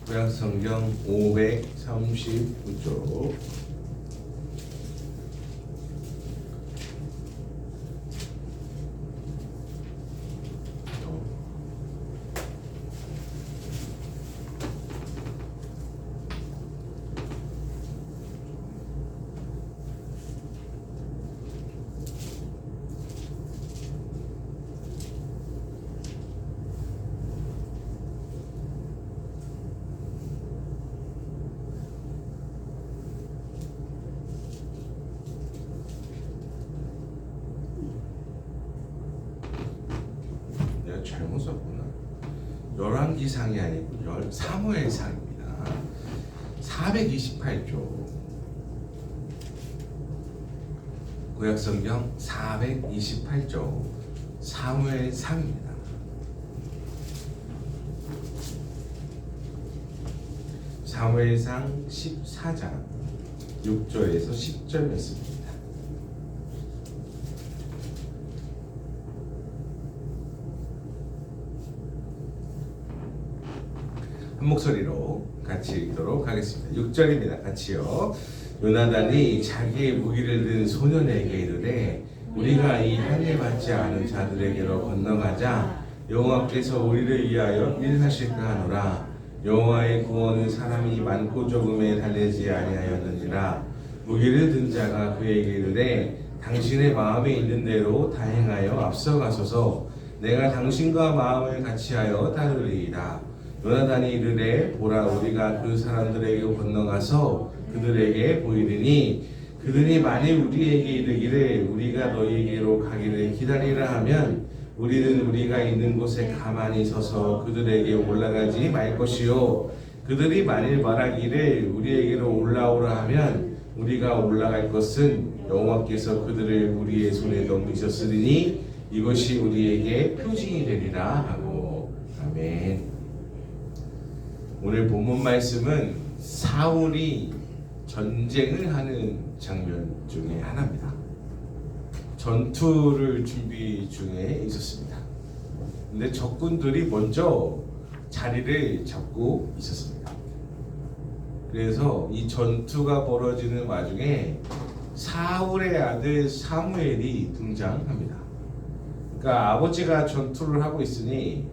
구약성경 539쪽. 잘못 썼구나. 열왕기상이 아니고 사무엘상입니다. 428쪽. 구약성경 428쪽 사무엘상입니다. 사무엘상 14장 6절에서 10절 말씀입니다. 한 목소리로 같이 읽도록 하겠습니다. 6절입니다. 같이요. 요나단이 자기의 무기를 든 소년에게 이르되 우리가 이 할례 받지 않은 자들에게로 건너가자 여호와께서 우리를 위하여 일하실까 하노라. 여호와의 구원은 사람이 많고 적음에 달리지 아니하였느니라. 무기를 든 자가 그에게 이르되 당신의 마음에 있는 대로 다 행하여 앞서가소서. 내가 당신과 마음을 같이하여 따르리이다. 요나단이 이르되 보라 우리가 그 사람들에게 건너가서 그들에게 보이리니 그들이 만일 우리에게 이르기를 우리가 너희에게로 가기를 기다리라 하면 우리는 우리가 있는 곳에 가만히 서서 그들에게 올라가지 말 것이요 그들이 만일 말하기를 우리에게로 올라오라 하면 우리가 올라갈 것은 여호와께서 그들을 우리의 손에 넘기셨으리니 이것이 우리에게 표징이 되리라 하고. 아멘. 오늘 본문 말씀은 사울이 전쟁을 하는 장면 중에 하나입니다. 전투를 준비 중에 있었습니다. 근데 적군들이 먼저 자리를 잡고 있었습니다. 그래서 이 전투가 벌어지는 와중에 사울의 아들 사무엘이 등장합니다. 그러니까 아버지가 전투를 하고 있으니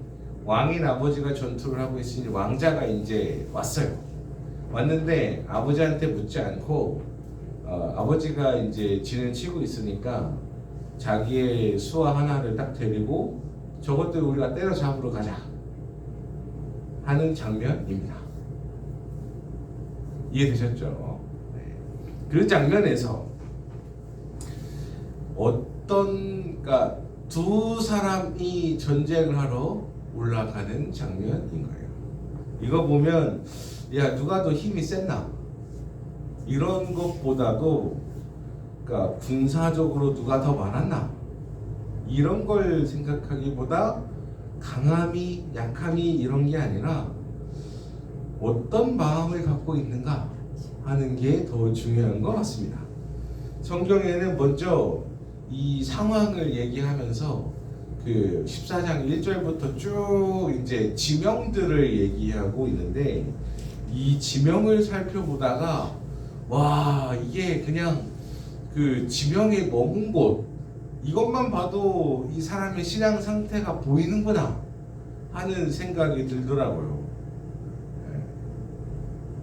왕인 아버지가 전투를 하고 있으니 왕자가 이제 왔어요. 왔는데 아버지한테 묻지 않고 아버지가 이제 진을 치고 있으니까 자기의 수하 하나를 딱 데리고 저것들 우리가 때려잡으러 가자 하는 장면입니다. 이해되셨죠? 네. 그 장면에서 그러니까 두 사람이 전쟁을 하러 올라가는 장면인 거예요. 이거 보면 야 누가 더 힘이 셌나 이런 것보다도 그러니까 군사적으로 누가 더 많았나 이런 걸 생각하기보다 강함이 약함이 이런 게 아니라 어떤 마음을 갖고 있는가 하는 게 더 중요한 것 같습니다. 성경에는 먼저 이 상황을 얘기하면서 그 14장 1절부터 쭉 이제 지명들을 얘기하고 있는데 이 지명을 살펴보다가 와 이게 그냥 그 지명에 머문 곳 이것만 봐도 이 사람의 신앙 상태가 보이는구나 하는 생각이 들더라고요.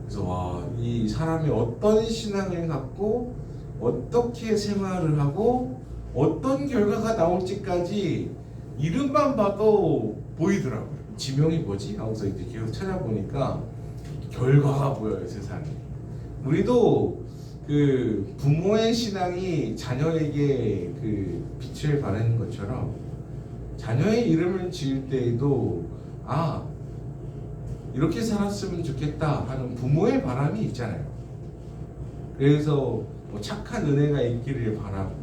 그래서 와 이 사람이 어떤 신앙을 갖고 어떻게 생활을 하고 어떤 결과가 나올지까지 이름만 봐도 보이더라고요. 지명이 뭐지? 하고서 이제 계속 찾아보니까 결과가 보여요, 세상에. 우리도 그 부모의 신앙이 자녀에게 그 빛을 발하는 것처럼 자녀의 이름을 지을 때에도 이렇게 살았으면 좋겠다 하는 부모의 바람이 있잖아요. 그래서 뭐 착한 은혜가 있기를 바라고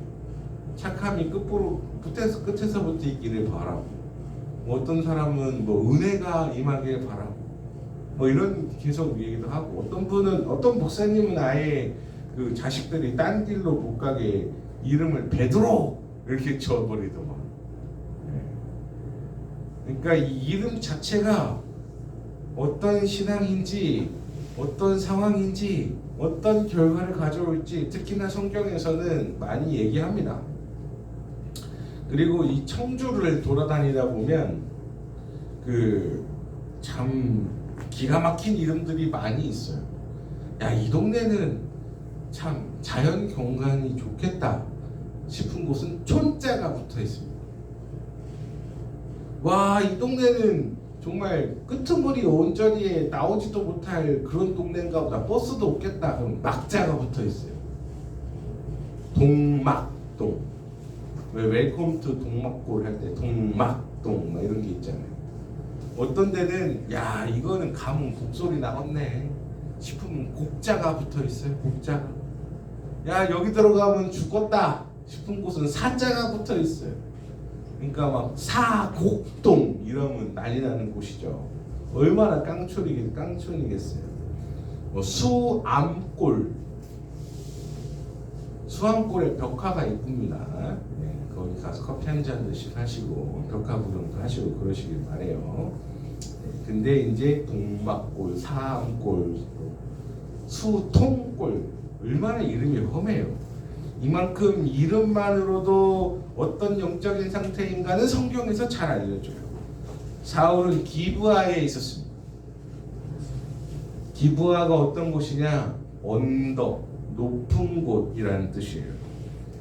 착함이 끝에서부터 있기를 바라고 뭐 어떤 사람은 뭐 은혜가 임하길 바라고 뭐 이런 계속 얘기도 하고 어떤 목사님은 아예 그 자식들이 딴 길로 못 가게 이름을 베드로 이렇게 지어버리더만. 그러니까 이 이름 자체가 어떤 신앙인지, 어떤 상황인지, 어떤 결과를 가져올지 특히나 성경에서는 많이 얘기합니다. 그리고 이 청주를 돌아다니다 보면 참 기가 막힌 이름들이 많이 있어요. 야, 이 동네는 참 자연 경관이 좋겠다 싶은 곳은 촌자가 붙어 있습니다. 와, 이 동네는 정말 끄트머리 온전히에 나오지도 못할 그런 동네인가 보다. 버스도 없겠다. 그럼 막자가 붙어 있어요. 동막동. 왜 웰컴 투 동막골 할 때 동막동 막 이런 게 있잖아요. 어떤 데는 야, 이거는 가면 곡소리 나겠네 싶으면 곡자가 붙어 있어요. 곡자가. 야, 여기 들어가면 죽었다 싶은 곳은 사자가 붙어 있어요. 그러니까 막 사곡동 이러면 난리 나는 곳이죠. 얼마나 깡촌이겠어요. 뭐 수암골에 벽화가 이쁩니다. 네, 거기 가서 커피 한 잔씩 하시고 벽화 구경도 하시고 그러시길 바래요. 네, 근데 이제 동막골, 사암골, 수통골 얼마나 이름이 험해요. 이만큼 이름만으로도 어떤 영적인 상태인가는 성경에서 잘 알려줘요. 사울은 기브아에 있었습니다. 기브아가 어떤 곳이냐? 언덕, 높은 곳이라는 뜻이에요.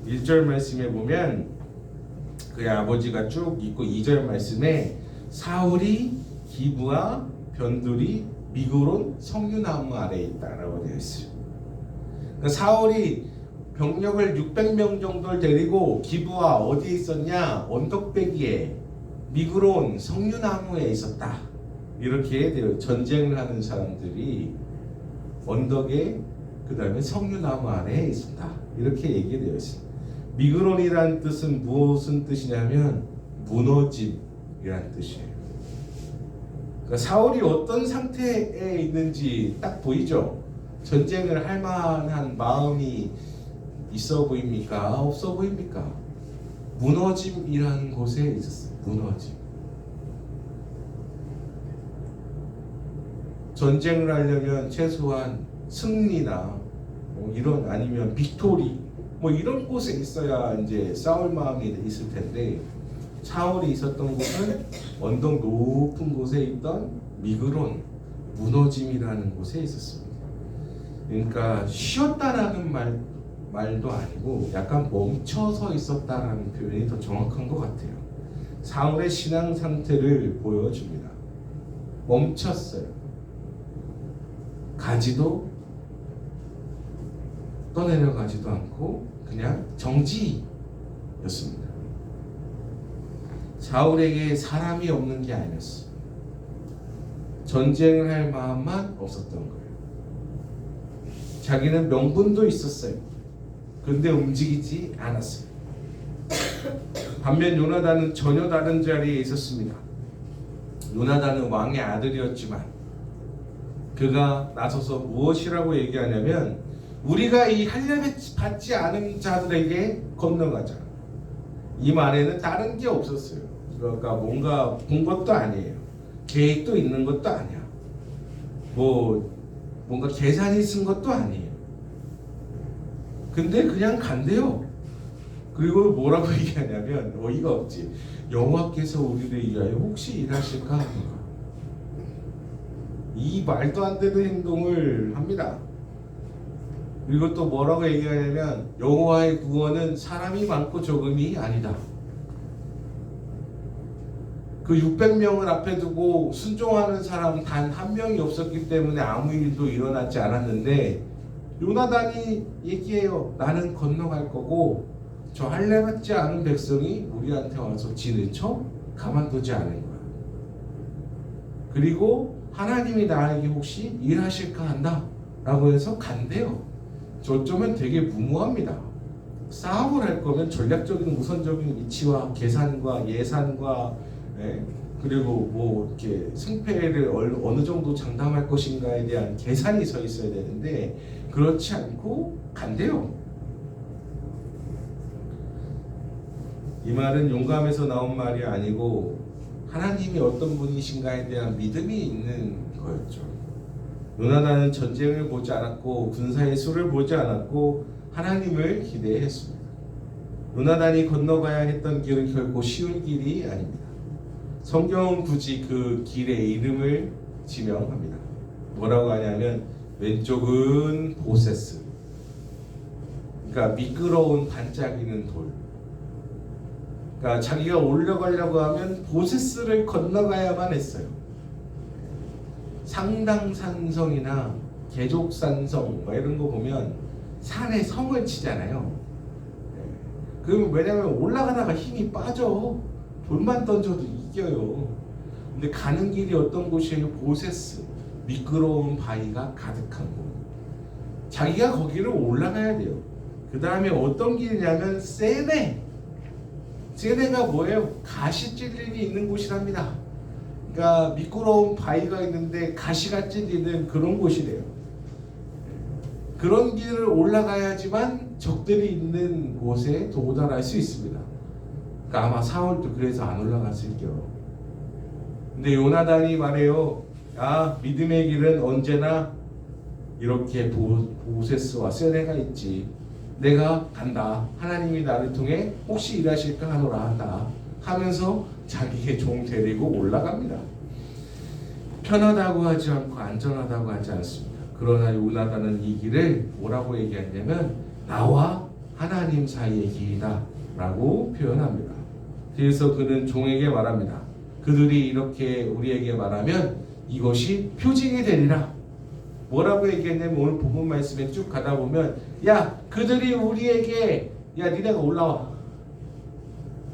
1절 말씀에 보면 그의 아버지가 쭉 있고 2절 말씀에 사울이 기브아, 변두리, 미그론, 석류나무 아래에 있다라고 되어 있어요. 그러니까 사울이 병력을 600명 정도를 데리고 기브아 어디에 있었냐? 언덕배기에, 미그론, 석류나무에 있었다. 이렇게 되어 전쟁을 하는 사람들이 언덕에 그 다음에 석류나무 아래에 있었다. 이렇게 얘기되어 있습니다. 미그론이라는 뜻은 무슨 뜻이냐면 무너짐이라는 뜻이에요. 그러니까 사울이 어떤 상태에 있는지 딱 보이죠? 전쟁을 할 만한 마음이 있어 보입니까? 없어 보입니까? 무너짐이라는 곳에 있었어요. 무너짐. 전쟁을 하려면 최소한 승리나 뭐 이런 아니면 빅토리 뭐 이런 곳에 있어야 이제 싸울 마음이 있을 텐데 사울이 있었던 곳은 언덕 높은 곳에 있던 미그론 무너짐이라는 곳에 있었습니다. 그러니까 쉬었다라는 말도 아니고 약간 멈춰서 있었다라는 표현이 더 정확한 것 같아요. 사울의 신앙 상태를 보여줍니다. 멈췄어요. 가지도 떠내려가지도 않고 그냥 정지였습니다. 사울에게 사람이 없는 게 아니었어요. 전쟁을 할 마음만 없었던 거예요. 자기는 명분도 있었어요. 그런데 움직이지 않았어요. 반면 요나단은 전혀 다른 자리에 있었습니다. 요나단은 왕의 아들이었지만 그가 나서서 무엇이라고 얘기하냐면 우리가 이 할례 받지 않은 자들에게 건너가자. 이 말에는 다른 게 없었어요. 그러니까 뭔가 본 것도 아니에요. 계획도 있는 것도 아니야. 뭔가 계산이 쓴 것도 아니에요. 근데 그냥 간대요. 그리고 뭐라고 얘기하냐면 어이가 없지. 여호와께서 우리를 위하여 혹시 일하실까? 이 말도 안 되는 행동을 합니다. 그리고 또 뭐라고 얘기하냐면 여호와의 구원은 사람이 많고 적음이 아니다. 그 600명을 앞에 두고 순종하는 사람 단 한 명이 없었기 때문에 아무 일도 일어나지 않았는데 요나단이 얘기해요. 나는 건너갈 거고 저 할례 받지 않은 백성이 우리한테 와서 지는 척 가만두지 않을 거야. 그리고 하나님이 나에게 혹시 일하실까 한다 라고 해서 간대요. 저점은 되게 무모합니다. 싸움을 할 거면 전략적인 우선적인 위치와 계산과 예산과 그리고 뭐 이렇게 승패를 어느 정도 장담할 것인가에 대한 계산이 서 있어야 되는데 그렇지 않고 간대요. 이 말은 용감해서 나온 말이 아니고 하나님이 어떤 분이신가에 대한 믿음이 있는 거였죠. 요나단은 전쟁을 보지 않았고 군사의 수를 보지 않았고 하나님을 기대했습니다. 요나단이 건너가야 했던 길은 결코 쉬운 길이 아닙니다. 성경은 굳이 그 길의 이름을 지명합니다. 뭐라고 하냐면 왼쪽은 보세스, 그러니까 미끄러운 반짝이는 돌. 그러니까 자기가 올라가려고 하면 보세스를 건너가야만 했어요. 상당산성이나 계족산성 이런 거 보면 산에 성을 치잖아요. 그럼 왜냐면 올라가다가 힘이 빠져. 돌만 던져도 이겨요. 근데 가는 길이 어떤 곳이에요? 보세스, 미끄러운 바위가 가득한 곳. 자기가 거기를 올라가야 돼요. 그 다음에 어떤 길이냐면 세네. 세네가 뭐예요? 가시 찔림이 있는 곳이랍니다. 그러니까 미끄러운 바위가 있는데 가시가 찔리는 그런 곳이래요. 그런 길을 올라가야지만 적들이 있는 곳에 도달할 수 있습니다. 그러니까 아마 사울도 그래서 안 올라갔을게요. 근데 요나단이 말해요. 아, 믿음의 길은 언제나 이렇게 보세스와 세네가 있지. 내가 간다. 하나님이 나를 통해 혹시 일하실까 하노라 한다 하면서 자기의 종 데리고 올라갑니다. 편하다고 하지 않고 안전하다고 하지 않습니다. 그러나 요나단은 이 길을 뭐라고 얘기하냐면 나와 하나님 사이의 길이다 라고 표현합니다. 그래서 그는 종에게 말합니다. 그들이 이렇게 우리에게 말하면 이것이 표징이 되리라. 뭐라고 얘기했냐면 오늘 본문 말씀에 쭉 가다 보면 야, 그들이 우리에게 야, 니네가 올라와.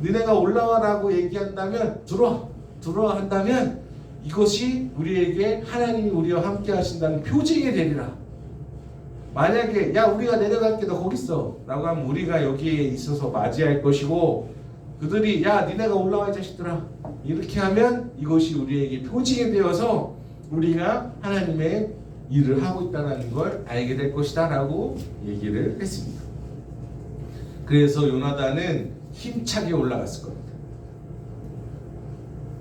니네가 올라와라고 얘기한다면 들어와 한다면 이것이 우리에게 하나님이 우리와 함께 하신다는 표징이 되리라. 만약에 야, 우리가 내려갈게 너 거기 있어 라고 하면 우리가 여기에 있어서 맞이할 것이고, 그들이 야, 니네가 올라와 이 자식들아 이렇게 하면 이것이 우리에게 표징이 되어서 우리가 하나님의 일을 하고 있다는 걸 알게 될 것이다 라고 얘기를 했습니다. 그래서 요나단은 힘차게 올라갔을 겁니다.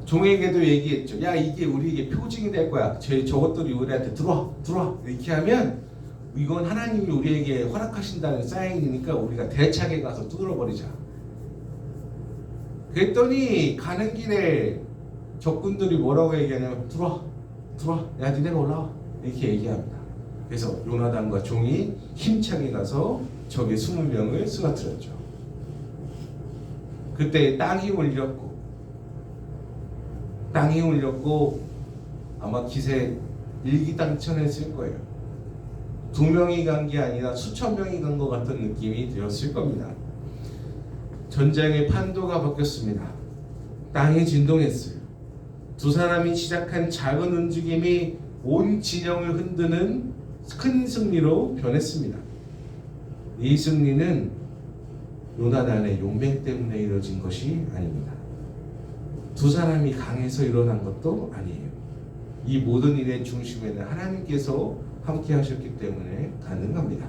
종에게도 얘기했죠. 야, 이게 우리에게 표징이 될 거야. 저것들이 우리한테 들어와 이렇게 하면 이건 하나님이 우리에게 허락하신다는 사인이니까 우리가 대차게 가서 뚫어버리자. 그랬더니 가는 길에 적군들이 뭐라고 얘기하냐면 들어와 야, 니네가 올라와 이렇게 얘기합니다. 그래서 요나단과 종이 힘차게 가서 적의 20명을 쓰러뜨렸죠. 그때 땅이 울렸고 아마 기세 일기당천했을 거예요. 2명이 간 게 아니라 수천 명이 간 것 같은 느낌이 들었을 겁니다. 전쟁의 판도가 바뀌었습니다. 땅이 진동했어요. 두 사람이 시작한 작은 움직임이 온 진영을 흔드는 큰 승리로 변했습니다. 이 승리는 요나단의 용맹 때문에 이루어진 것이 아닙니다. 두 사람이 강해서 일어난 것도 아니에요. 이 모든 일의 중심에는 하나님께서 함께 하셨기 때문에 가능합니다.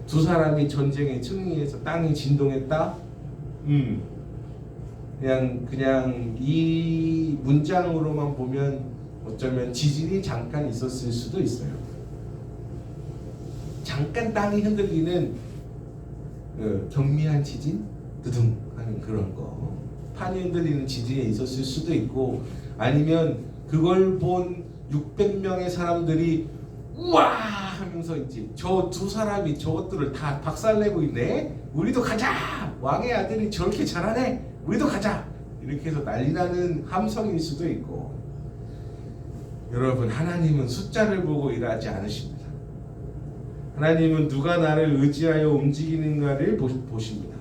두 사람이 전쟁에 승리해서 땅이 진동했다? 그냥 이 문장으로만 보면 어쩌면 지진이 잠깐 있었을 수도 있어요. 잠깐 땅이 흔들리는 경미한 지진? 두둥 하는 그런 거. 판이 흔들리는 지진이 있었을 수도 있고, 아니면 그걸 본 600명의 사람들이 우와 하면서 이제 저 두 사람이 저것들을 다 박살내고 있네. 우리도 가자. 왕의 아들이 저렇게 잘하네. 우리도 가자. 이렇게 해서 난리나는 함성일 수도 있고. 여러분, 하나님은 숫자를 보고 일하지 않으십니다. 하나님은 누가 나를 의지하여 움직이는가를 보십니다.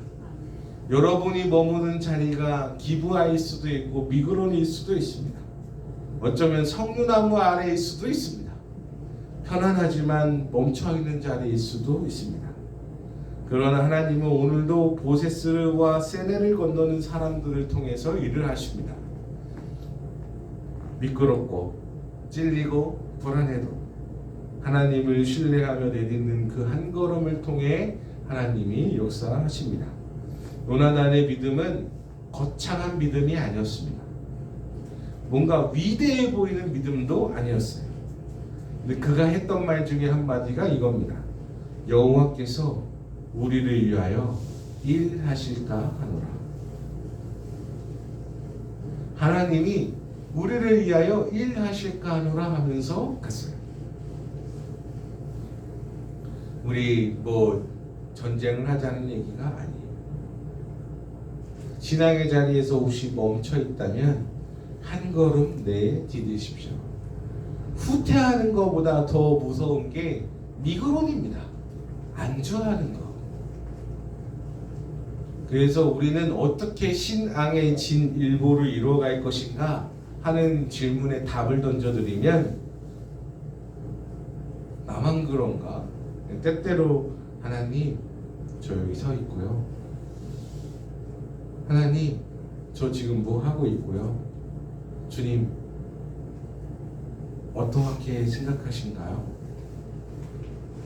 여러분이 머무는 자리가 기브아일 수도 있고 미그론일 수도 있습니다. 어쩌면 석류나무 아래일 수도 있습니다. 편안하지만 멈춰있는 자리일 수도 있습니다. 그러나 하나님은 오늘도 보세스와 세네를 건너는 사람들을 통해서 일을 하십니다. 미끄럽고 찔리고 불안해도 하나님을 신뢰하며 내딛는 그 한 걸음을 통해 하나님이 역사하십니다. 요나단의 믿음은 거창한 믿음이 아니었습니다. 뭔가 위대해 보이는 믿음도 아니었어요. 근데 그가 했던 말 중에 한마디가 이겁니다. 여호와께서 우리를 위하여 일하실까 하노라. 하나님이 우리를 위하여 일하실까 하노라 하면서 갔어요. 우리 뭐 전쟁을 하자는 얘기가 아니에요. 신앙의 자리에서 혹시 멈춰 있다면 한 걸음 내디디십시오. 후퇴하는 것보다 더 무서운 게 미끄럼입니다. 안주하는 거. 그래서 우리는 어떻게 신앙의 진일보를 이루어갈 것인가 하는 질문에 답을 던져드리면 나만 그런가? 때때로 하나님 저 여기 서 있고요. 하나님 저 지금 뭐 하고 있고요. 주님 어떻게 생각하신가요?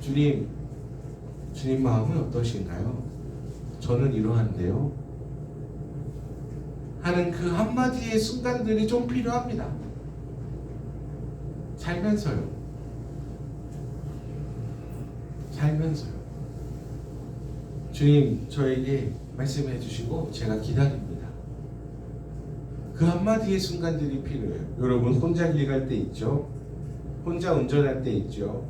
주님 마음은 어떠신가요? 저는 이러한데요. 하는 그 한마디의 순간들이 좀 필요합니다. 살면서요. 주님 저에게 말씀해 주시고 제가 기다립니다. 그 한마디의 순간들이 필요해요. 여러분 혼자 길 갈 때 있죠. 혼자 운전할 때 있죠.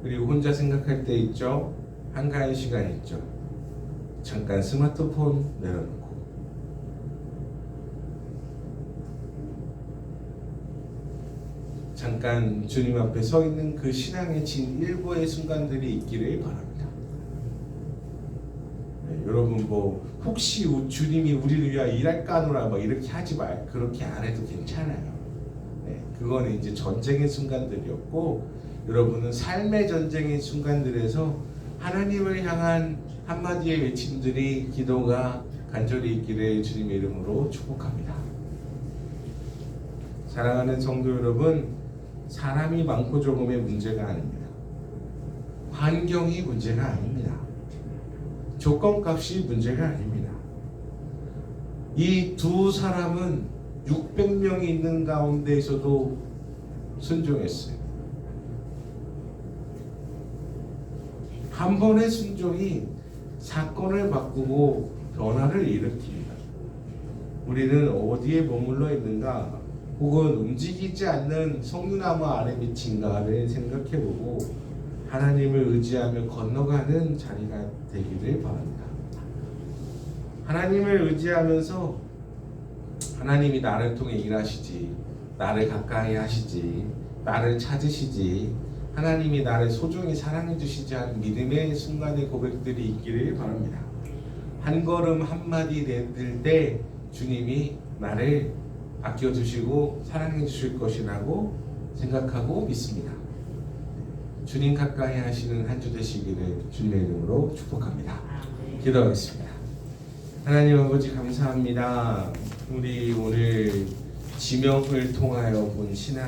그리고 혼자 생각할 때 있죠. 한가한 시간 있죠. 잠깐 스마트폰 내려놓고 잠깐 주님 앞에 서 있는 그 신앙의 진일보의 순간들이 있기를 바랍니다. 네, 여러분 뭐 혹시 주님이 우리를 위하여 일할까 하노라 뭐 이렇게 하지 말 그렇게 안 해도 괜찮아요. 네, 그거는 이제 전쟁의 순간들이었고 여러분은 삶의 전쟁의 순간들에서 하나님을 향한 한마디의 외침들이 기도가 간절히 있기를 주님의 이름으로 축복합니다. 사랑하는 성도 여러분, 사람이 많고 적음의 문제가 아닙니다. 환경이 문제가 아닙니다. 조건값이 문제가 아닙니다. 이 두 사람은 600명이 있는 가운데에서도 순종했어요. 한 번의 순종이 사건을 바꾸고 변화를 일으킵니다. 우리는 어디에 머물러 있는가 혹은 움직이지 않는 성류나무 아래 미친가를 생각해보고 하나님을 의지하며 건너가는 자리가 되기를 바랍니다. 하나님을 의지하면서 하나님이 나를 통해 일하시지, 나를 가까이 하시지, 나를 찾으시지, 하나님이 나를 소중히 사랑해 주시지 하는 믿음의 순간의 고백들이 있기를 바랍니다. 한 걸음 한마디 내딜 때 주님이 나를 아껴주시고 사랑해 주실 것이라고 생각하고 믿습니다. 주님 가까이 하시는 한 주 되시기를 주님의 이름으로 축복합니다. 기도하겠습니다. 하나님 아버지 감사합니다. 우리 오늘 지명을 통하여 본 신앙